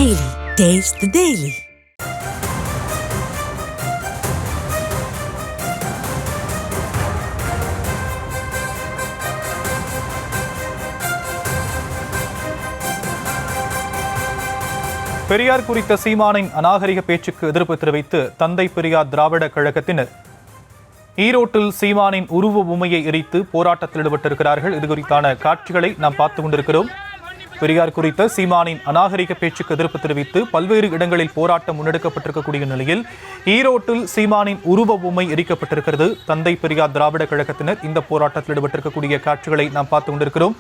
Daily. Taste the Daily. Periyar குறித்த சீமானின் அநாகரிக பேச்சுக்கு எதிர்ப்பு தெரிவித்து தந்தை பெரியார் திராவிட கழகத்தினர் ஈரோட்டில் சீமானின் உருவ பொம்மையை எரித்து போராட்டத்தில் ஈடுபட்டிருக்கிறார்கள். இது குறித்தான காட்சிகளை நாம் பார்த்துக் கொண்டிருக்கிறோம். பெரியார் குறித்த சீமானின் அநாகரிக பேச்சுக்கு எதிர்ப்பு தெரிவித்து பல்வேறு இடங்களில் போராட்டம் முன்னெடுக்கப்பட்டிருக்கக்கூடிய நிலையில் ஈரோட்டில் சீமானின் உருவ பொம்மை எரிக்கப்பட்டிருக்கிறது. தந்தை பெரியார் திராவிட கழகத்தினர் இந்த போராட்டத்தில் ஈடுபட்டிருக்கக்கூடிய காட்சிகளை நாம் பார்த்துக் கொண்டிருக்கிறோம்.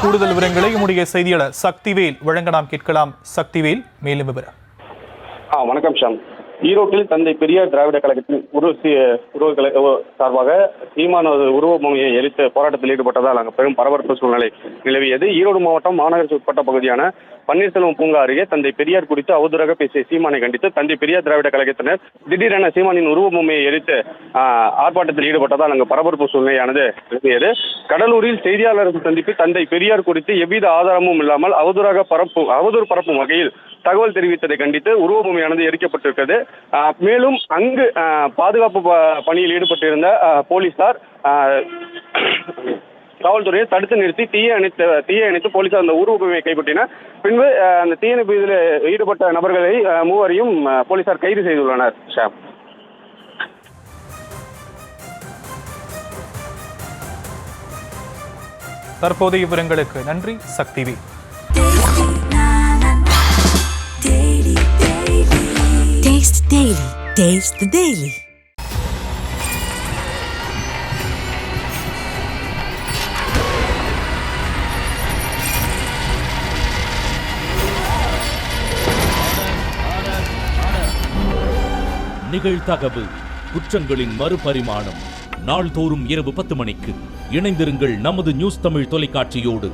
கூடுதல் விவரங்களை நம்முடைய செய்தியாளர் சக்திவேல் வழங்க நாம் கேட்கலாம். சக்திவேல், மேலும் விவரம். வணக்கம் ஷாம். ஈரோட்டில் தந்தை பெரியார் திராவிட கழகத்தின் சார்பாக சீமான உருவ பொம்மையை எரித்து போராட்டத்தில் ஈடுபட்டதால் அங்கு பெரும் பரபரப்பு சூழ்நிலை நிலவியது. ஈரோடு மாவட்டம் மாநகராட்சி உட்பட்ட பகுதியான பன்னீர்செல்வம் பூங்கா அருகே தந்தை பெரியார் குறித்து அவதூறாக பேசிய சீமானை கண்டித்து தந்தை பெரியார் திராவிட கழகத்தினர் திடீரென சீமானின் உருவ பொம்மையை எரித்து ஆர்ப்பாட்டத்தில் ஈடுபட்டதால் அங்கு பரபரப்பு சூழ்நிலையானது நிலவியது. கடலூரில் செய்தியாளர்கள் சந்திப்பு தந்தை பெரியார் குறித்து எவ்வித ஆதாரமும் இல்லாமல் அவதூறு பரப்பும் வகையில் தகவல் தெரிவித்ததை கண்டித்து உருவ பொம்மையானது எரிக்கப்பட்டிருக்கிறது. மேலும் அங்கு பாதுகாப்பு பணியில் ஈடுபட்டிருந்த போலீசார் காவல்துறையை தடுத்து நிறுத்தி தீயை அணைத்து போலீசார் அந்த உருவ பொம்மையை கைப்பற்றினர். பின்பு அந்த தீயணைப்பில் ஈடுபட்ட நபர்களை மூவரையும் போலீசார் கைது செய்துள்ளனர். தற்போதைய விவரங்களுக்கு நன்றி சக்திவி. Taste Daily. Taste the Daily. நிகழ்தகவு குற்றங்களின் மறுபரிமாணம் நாள்தோறும் இரவு 10 மணிக்கு இணைந்திருங்கள் நமது நியூஸ் தமிழ் தொலைக்காட்சியோடு.